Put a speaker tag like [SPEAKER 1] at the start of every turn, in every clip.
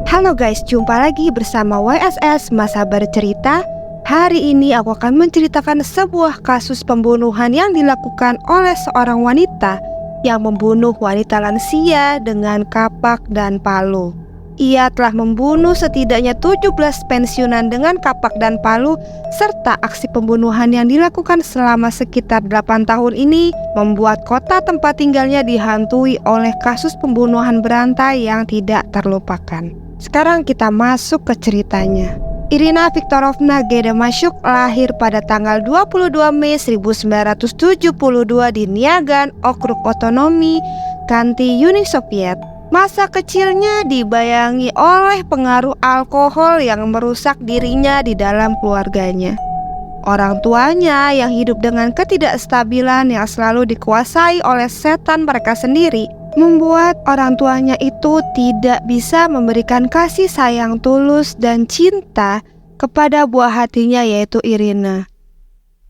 [SPEAKER 1] Halo guys, jumpa lagi bersama YSS Masa Bercerita. Hari ini aku akan menceritakan sebuah kasus pembunuhan yang dilakukan oleh seorang wanita yang membunuh wanita lansia dengan kapak dan palu. Ia telah membunuh setidaknya 17 pensiunan dengan kapak dan palu, serta aksi pembunuhan yang dilakukan selama sekitar 8 tahun ini membuat kota tempat tinggalnya dihantui oleh kasus pembunuhan berantai yang tidak terlupakan. Sekarang kita masuk ke ceritanya. Irina Viktorovna Gedemashuk lahir pada tanggal 22 Mei 1972 di Nyagan, Okrug Otonomi, Khanty, Uni Soviet. Masa kecilnya dibayangi oleh pengaruh alkohol yang merusak dirinya di dalam keluarganya. Orang tuanya yang hidup dengan ketidakstabilan yang selalu dikuasai oleh setan mereka sendiri membuat orang tuanya itu tidak bisa memberikan kasih sayang tulus dan cinta kepada buah hatinya, yaitu Irina.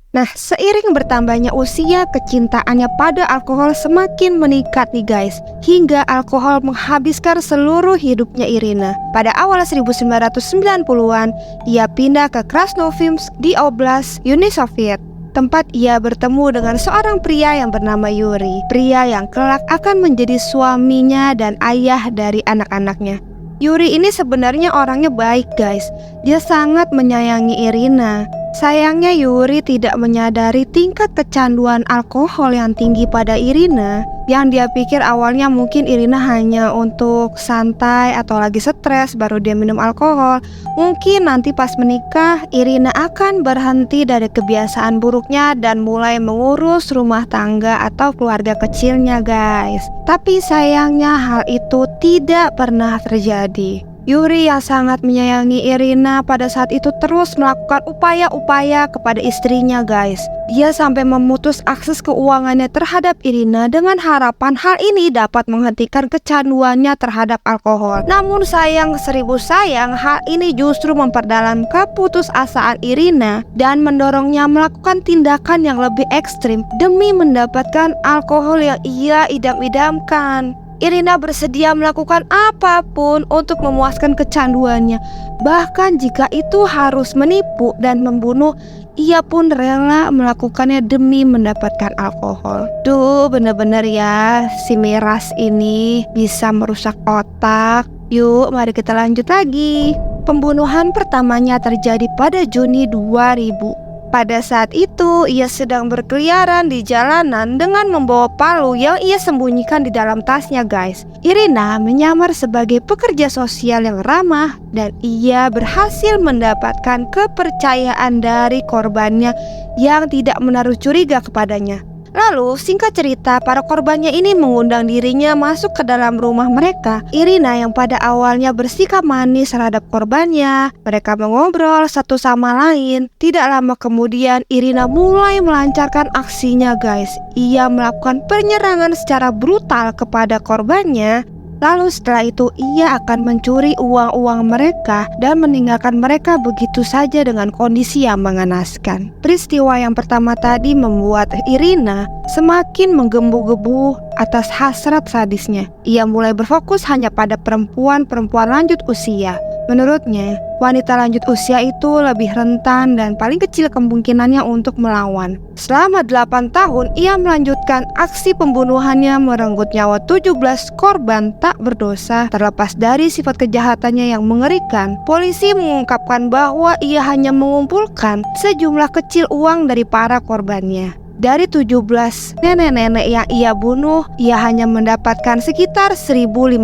[SPEAKER 1] Nah, seiring bertambahnya usia, kecintaannya pada alkohol semakin meningkat nih guys, hingga alkohol menghabiskan seluruh hidupnya Irina. Pada awal 1990-an, ia pindah ke Krasnoyarsk di Oblast Uni Soviet, tempat ia bertemu dengan seorang pria yang bernama Yuri, pria yang kelak akan menjadi suaminya dan ayah dari anak-anaknya. Yuri ini sebenarnya orangnya baik guys. Dia sangat menyayangi Irina. Sayangnya Yuri tidak menyadari tingkat kecanduan alkohol yang tinggi pada Irina. Yang dia pikir awalnya mungkin Irina hanya untuk santai atau lagi stres baru dia minum alkohol. Mungkin nanti pas menikah Irina akan berhenti dari kebiasaan buruknya dan mulai mengurus rumah tangga atau keluarga kecilnya guys. Tapi sayangnya hal itu tidak pernah terjadi. Yuri yang sangat menyayangi Irina pada saat itu terus melakukan upaya-upaya kepada istrinya guys. Dia sampai memutus akses keuangannya terhadap Irina dengan harapan hal ini dapat menghentikan kecanduannya terhadap alkohol. Namun sayang seribu sayang, hal ini justru memperdalam keputusasaan Irina dan mendorongnya melakukan tindakan yang lebih ekstrim demi mendapatkan alkohol yang ia idam-idamkan. Irina bersedia melakukan apapun untuk memuaskan kecanduannya. Bahkan jika itu harus menipu dan membunuh, ia pun rela melakukannya demi mendapatkan alkohol. Duh, bener-bener ya, si miras ini bisa merusak otak. Yuk, mari kita lanjut lagi. Pembunuhan pertamanya terjadi pada Juni 2000. Pada saat itu, ia sedang berkeliaran di jalanan dengan membawa palu yang ia sembunyikan di dalam tasnya guys. Irina menyamar sebagai pekerja sosial yang ramah dan ia berhasil mendapatkan kepercayaan dari korbannya yang tidak menaruh curiga kepadanya. Lalu singkat cerita, para korbannya ini mengundang dirinya masuk ke dalam rumah mereka. Irina yang pada awalnya bersikap manis terhadap korbannya, mereka mengobrol satu sama lain. Tidak lama kemudian Irina mulai melancarkan aksinya guys. Ia melakukan penyerangan secara brutal kepada korbannya. Lalu setelah itu ia akan mencuri uang-uang mereka dan meninggalkan mereka begitu saja dengan kondisi yang mengenaskan. Peristiwa yang pertama tadi membuat Irina semakin menggebu-gebu atas hasrat sadisnya. Ia mulai berfokus hanya pada perempuan-perempuan lanjut usia. Menurutnya, wanita lanjut usia itu lebih rentan dan paling kecil kemungkinannya untuk melawan. Selama 8 tahun, ia melanjutkan aksi pembunuhannya merenggut nyawa 17 korban tak berdosa. Terlepas dari sifat kejahatannya yang mengerikan, polisi mengungkapkan bahwa ia hanya mengumpulkan sejumlah kecil uang dari para korbannya. Dari 17 nenek-nenek yang ia bunuh, ia hanya mendapatkan sekitar 1.500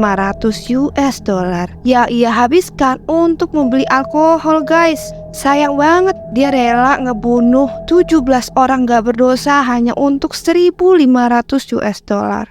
[SPEAKER 1] US dollar yang ia habiskan untuk membeli alkohol guys. Sayang banget, dia rela ngebunuh 17 orang gak berdosa hanya untuk 1.500 US dollar.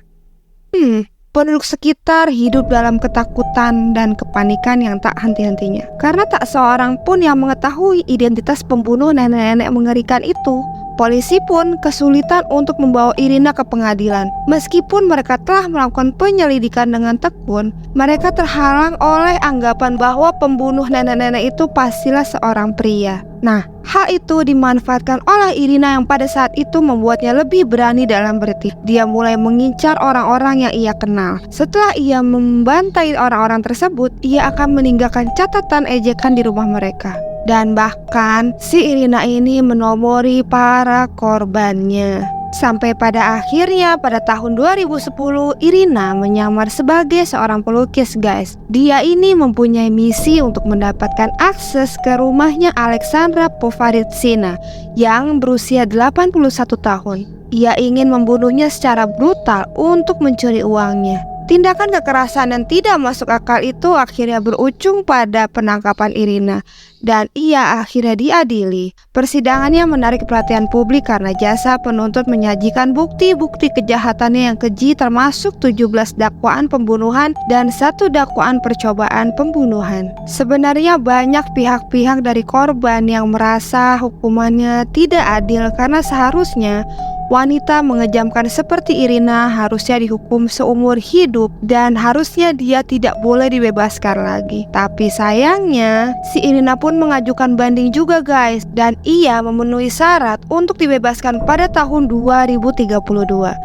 [SPEAKER 1] Penduduk sekitar hidup dalam ketakutan dan kepanikan yang tak henti-hentinya, karena tak seorang pun yang mengetahui identitas pembunuh nenek-nenek mengerikan itu. Polisi pun kesulitan untuk membawa Irina ke pengadilan. Meskipun mereka telah melakukan penyelidikan dengan tekun, mereka terhalang oleh anggapan bahwa pembunuh nenek-nenek itu pastilah seorang pria. Nah, hal itu dimanfaatkan oleh Irina yang pada saat itu membuatnya lebih berani dalam bertindak. Dia mulai mengincar orang-orang yang ia kenal. Setelah ia membantai orang-orang tersebut, ia akan meninggalkan catatan ejekan di rumah mereka. Dan bahkan si Irina ini menomori para korbannya. Sampai pada akhirnya pada tahun 2010 Irina menyamar sebagai seorang pelukis, guys. Dia ini mempunyai misi untuk mendapatkan akses ke rumahnya Alexandra Povarytsina yang berusia 81 tahun. Ia ingin membunuhnya secara brutal untuk mencuri uangnya. Tindakan kekerasan yang tidak masuk akal itu akhirnya berujung pada penangkapan Irina dan ia akhirnya diadili. Persidangannya menarik perhatian publik karena jasa penuntut menyajikan bukti-bukti kejahatannya yang keji, termasuk 17 dakwaan pembunuhan dan 1 dakwaan percobaan pembunuhan. Sebenarnya banyak pihak-pihak dari korban yang merasa hukumannya tidak adil karena seharusnya wanita mengejamkan seperti Irina harusnya dihukum seumur hidup dan harusnya dia tidak boleh dibebaskan lagi. Tapi sayangnya si Irina pun mengajukan banding juga, guys, dan ia memenuhi syarat untuk dibebaskan pada tahun 2032.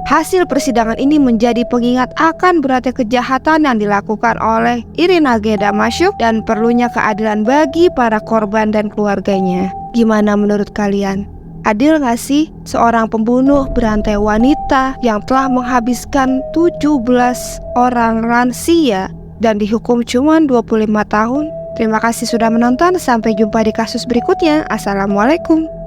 [SPEAKER 1] Hasil persidangan ini menjadi pengingat akan beratnya kejahatan yang dilakukan oleh Irina G. Damasyuk dan perlunya keadilan bagi para korban dan keluarganya. Gimana menurut kalian? Adil gak sih seorang pembunuh berantai wanita yang telah menghabiskan 17 orang lansia dan dihukum cuma 25 tahun? Terima kasih sudah menonton, sampai jumpa di kasus berikutnya. Assalamualaikum.